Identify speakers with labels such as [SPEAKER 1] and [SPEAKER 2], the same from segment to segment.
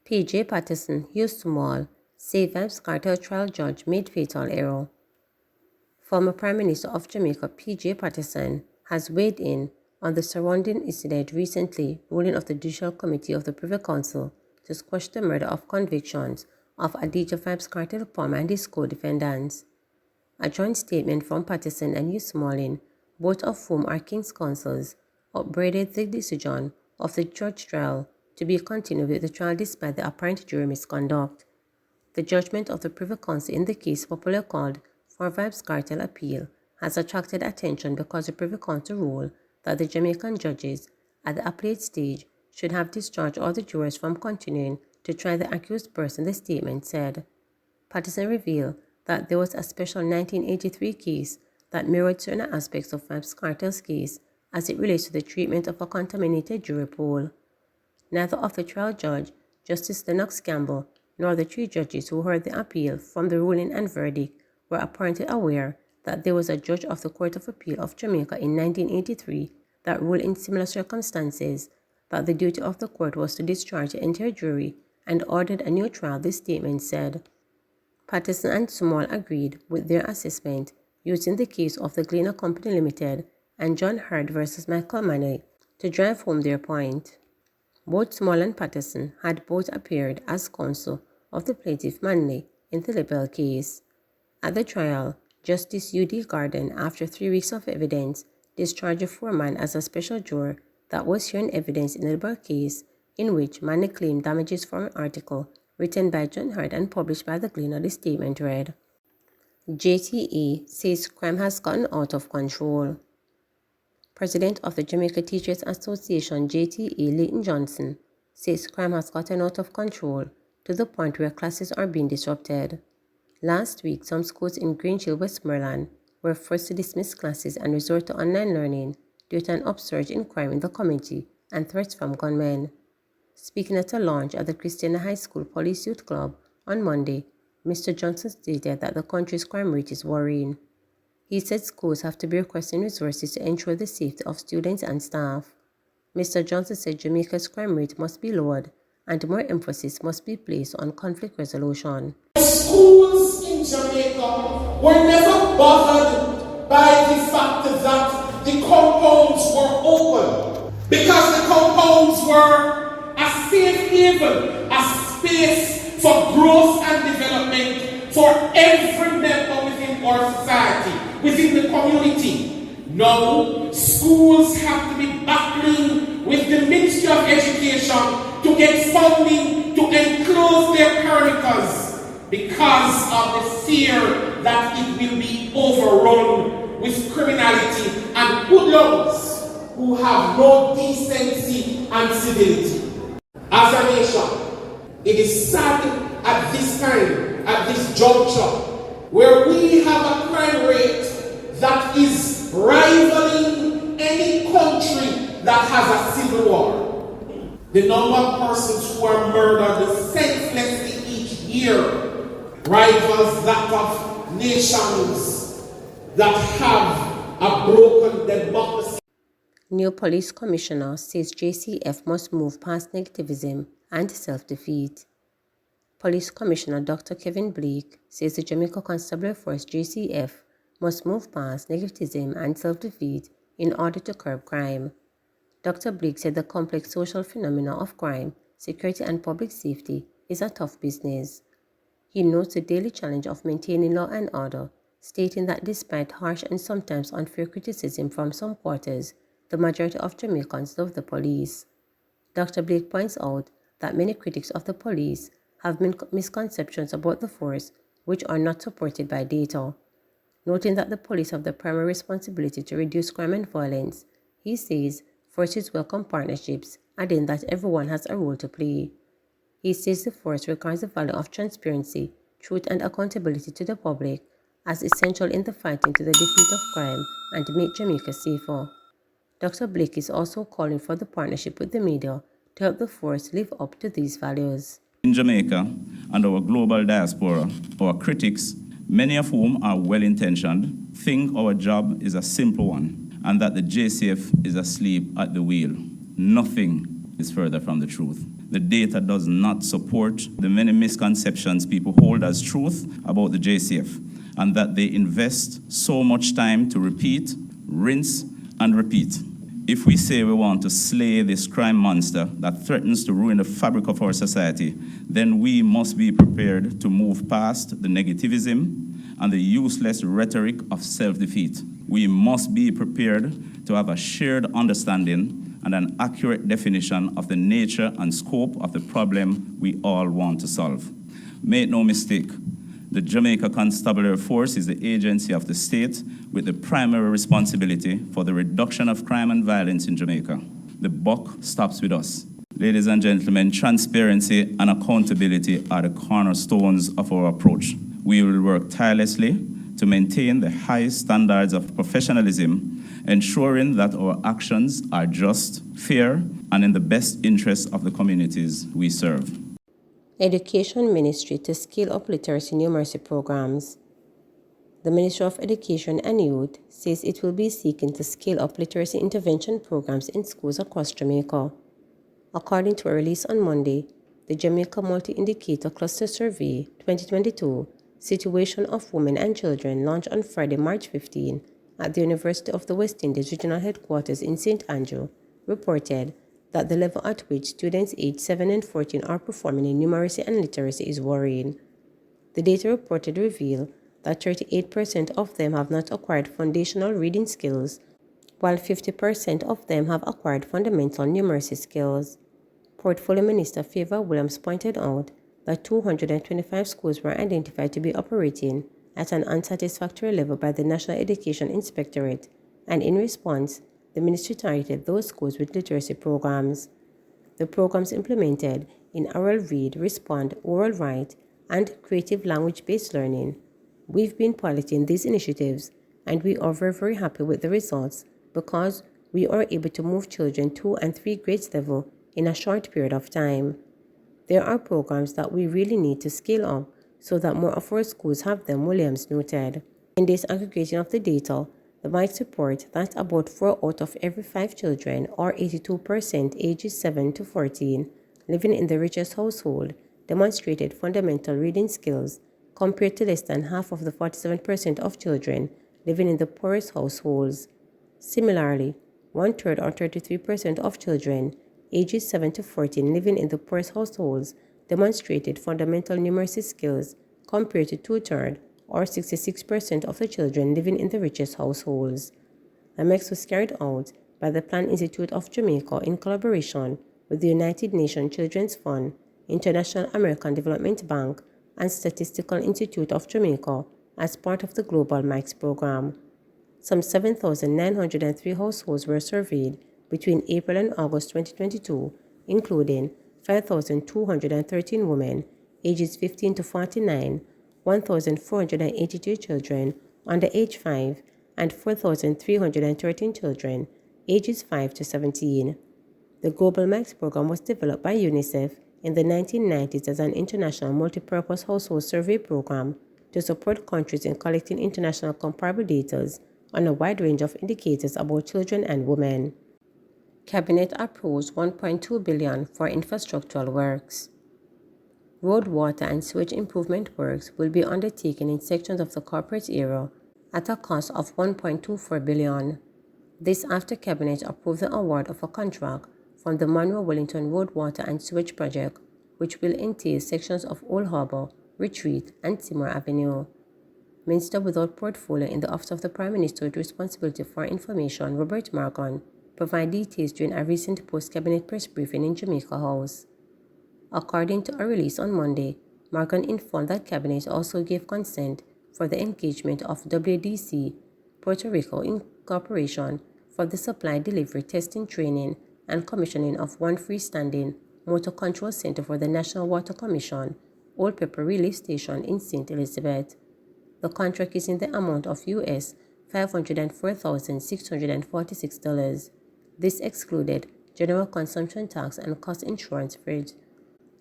[SPEAKER 1] P.J. Patterson, Houston Mall, say Vybz Kartel trial judge made fatal error. Former Prime Minister of Jamaica P.J. Patterson has weighed in on the surrounding incident recently, ruling of the Judicial Committee of the Privy Council to squash the murder of convictions of Adidja Vybz Kartel Palmer and his co-defendants. A joint statement from Patterson and Hugh Smalling, both of whom are King's Counsels, upbraided the decision of the judge trial to be continued with the trial despite the apparent jury misconduct. The judgment of the Privy Council in the case popularly called for Vybz Kartel appeal has attracted attention because the Privy Council ruled that the Jamaican judges at the appellate stage should have discharged all the jurors from continuing to try the accused person, the statement said. Patterson revealed that there was a special 1983 case that mirrored certain aspects of Vybz Kartel's case as it relates to the treatment of a contaminated jury pool. Neither of the trial judge, Justice Lennox Campbell, nor the three judges who heard the appeal from the ruling and verdict were apparently aware that there was a judge of the Court of Appeal of Jamaica in 1983 that ruled in similar circumstances that the duty of the court was to discharge the entire jury and ordered a new trial, this statement said. Patterson and Small agreed with their assessment using the case of the Gleaner Company Limited and John Hurd versus Michael Manley to drive home their point. Both Small and Patterson had both appeared as counsel of the plaintiff Manley in the libel case. At the trial, Justice U.D. Garden, after 3 weeks of evidence, discharged a foreman as a special juror that was hearing evidence in the libel case in which Manley claimed damages for an article written by John Hurd and published by the Gleaner. The statement read, JTA says crime has gotten out of control. President of the Jamaica Teachers Association, JTA, Leighton Johnson, says crime has gotten out of control to the point where classes are being disrupted. Last week, some schools in Grange Hill, Westmoreland, were forced to dismiss classes and resort to online learning due to an upsurge in crime in the community and threats from gunmen. Speaking at a launch at the Christiana High School Police Youth Club on Monday, Mr. Johnson stated that the country's crime rate is worrying. He said schools have to be requesting resources to ensure the safety of students and staff. Mr. Johnson said Jamaica's crime rate must be lowered and more emphasis must be placed on conflict resolution.
[SPEAKER 2] Schools in Jamaica were never bothered by the fact that the compounds were open, because the compounds were a safe haven, a space for growth and development for every member within our society, within the community. Now, schools have to be battling with the Ministry of Education to get funding to enclose their perimeters because of the fear that it will be overrun with criminality and hoodlums who have no decency and civility. As a nation, it is sad at this time, at this juncture, where we have a crime rate that is rivaling any country that has a civil war. The number of persons who are murdered senselessly each year rivals that of nations that have a broken democracy.
[SPEAKER 1] New police commissioner says JCF must move past negativism and self-defeat. Police Commissioner Dr. Kevin Blake says the Jamaica Constabulary Force JCF must move past negativism and self-defeat in order to curb crime. Dr. Blake said the complex social phenomena of crime, security and public safety is a tough business. He notes the daily challenge of maintaining law and order, stating that despite harsh and sometimes unfair criticism from some quarters, the majority of Jamaicans love the police. Dr. Blake points out that many critics of the police have misconceptions about the force which are not supported by data. Noting that the police have the primary responsibility to reduce crime and violence, he says forces welcome partnerships, adding that everyone has a role to play. He says the force requires the value of transparency, truth and accountability to the public as essential in the fighting to the defeat of crime and make Jamaica safer. Dr. Blake is also calling for the partnership with the media to help the force live up to these values.
[SPEAKER 3] In Jamaica and our global diaspora, our critics many of whom are well-intentioned, think our job is a simple one and that the JCF is asleep at the wheel. Nothing is further from the truth. The data does not support the many misconceptions people hold as truth about the JCF, and that they invest so much time to repeat, rinse, and repeat. If we say we want to slay this crime monster that threatens to ruin the fabric of our society, then we must be prepared to move past the negativism and the useless rhetoric of self-defeat. We must be prepared to have a shared understanding and an accurate definition of the nature and scope of the problem we all want to solve. Make no mistake, the Jamaica Constabulary Force is the agency of the state with the primary responsibility for the reduction of crime and violence in Jamaica. The buck stops with us. Ladies and gentlemen, transparency and accountability are the cornerstones of our approach. We will work tirelessly to maintain the highest standards of professionalism, ensuring that our actions are just, fair, and in the best interests of the communities we serve.
[SPEAKER 1] Education Ministry to scale up literacy numeracy programs. The Ministry of Education and Youth says it will be seeking to scale up literacy intervention programs in schools across Jamaica. According to a release on Monday, the Jamaica Multi-Indicator Cluster Survey 2022 Situation of Women and Children, launched on Friday, March 15, at the University of the West Indies Regional Headquarters in St. Andrew, reported that the level at which students aged 7 and 14 are performing in numeracy and literacy is worrying. The data reported reveal that 38% of them have not acquired foundational reading skills, while 50% of them have acquired fundamental numeracy skills. Portfolio Minister Favor Williams pointed out that 225 schools were identified to be operating at an unsatisfactory level by the National Education Inspectorate, and in response, the ministry targeted those schools with literacy programs. The programs implemented in oral read, respond, oral write, and creative language-based learning. We've been piloting these initiatives, and we are very happy with the results because we are able to move children 2 and 3 grades level in a short period of time. There are programs that we really need to scale up so that more of our schools have them, Williams noted. In this aggregation of the data, the might report that about 4 out of every 5 children, or 82% ages 7 to 14, living in the richest household, demonstrated fundamental reading skills, compared to less than half of the 47% of children living in the poorest households. Similarly, 1/3 or 33% of children ages 7 to 14 living in the poorest households demonstrated fundamental numeracy skills, compared to 2/3 or 66% of the children living in the richest households. The mix was carried out by the Plan Institute of Jamaica in collaboration with the United Nations Children's Fund, International American Development Bank, and Statistical Institute of Jamaica as part of the Global MICE program. Some 7,903 households were surveyed between April and August 2022, including 5,213 women ages 15 to 49, 1,482 children under age 5, and 4,313 children ages 5 to 17. The Global MICE program was developed by UNICEF in the 1990s as an international multipurpose household survey program to support countries in collecting international comparable data on a wide range of indicators about children and women. Cabinet approves $1.2 billion for infrastructural works. Road, water, and sewage improvement works will be undertaken in sections of the corporate area at a cost of $1.24 billion. This after Cabinet approved the award of a contract from the Manuel Wellington Road, Water, and Sewage Project, which will entail sections of Old Harbour, Retreat, and Timor Avenue. Minister without portfolio in the Office of the Prime Minister with responsibility for information, Robert Morgan, provided details during a recent post-cabinet press briefing in Jamaica House. According to a release on Monday, Morgan informed that Cabinet also gave consent for the engagement of WDC Puerto Rico Incorporation for the supply, delivery, testing, training, and commissioning of one freestanding motor control center for the National Water Commission, Old Pepper Relief Station in St. Elizabeth. The contract is in the amount of US $504,646. This excluded general consumption tax and cost insurance fees.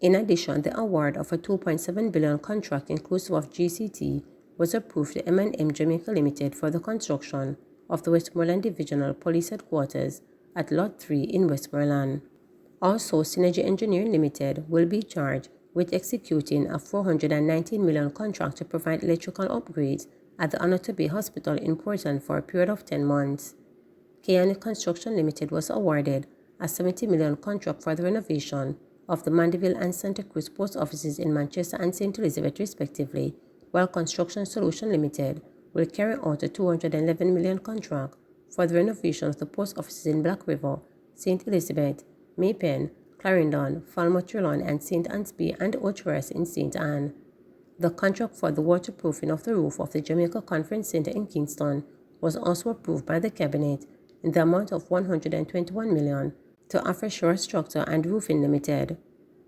[SPEAKER 1] In addition, the award of a $2.7 billion contract inclusive of GCT was approved to M&M Jamaica Limited for the construction of the Westmoreland Divisional Police Headquarters at Lot 3 in Westmoreland. Also, Synergy Engineering Limited will be charged with executing a $419 million contract to provide electrical upgrades at the Honoto Bay Hospital in Portland for a period of 10 months. K&E Construction Limited was awarded a $70 million contract for the renovation of the Mandeville and Santa Cruz post offices in Manchester and St. Elizabeth respectively, while Construction Solution Limited will carry out a $211 million contract for the renovation of the post offices in Black River, St. Elizabeth, Maypen, Clarendon, Falmouth Trelon, and St. Ansby and Ocherest in St. Anne. The contract for the waterproofing of the roof of the Jamaica Conference Center in Kingston was also approved by the Cabinet in the amount of $121 million to Infrastructural Structure and Roofing Limited.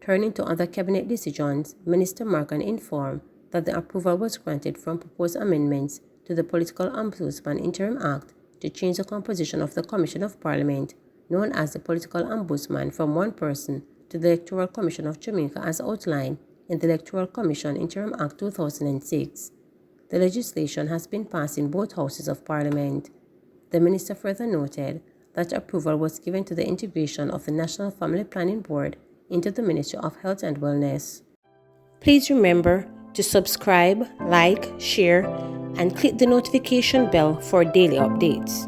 [SPEAKER 1] Turning to other Cabinet decisions, Minister Morgan informed that the approval was granted from proposed amendments to the Political Ombudsman Interim Act to change the composition of the Commission of Parliament, known as the Political Ombudsman, from one person to the Electoral Commission of Jamaica as outlined in the Electoral Commission Interim Act 2006. The legislation has been passed in both houses of Parliament. The minister further noted that approval was given to the integration of the National Family Planning Board into the Ministry of Health and Wellness. Please remember to subscribe, like, share, and click the notification bell for daily updates.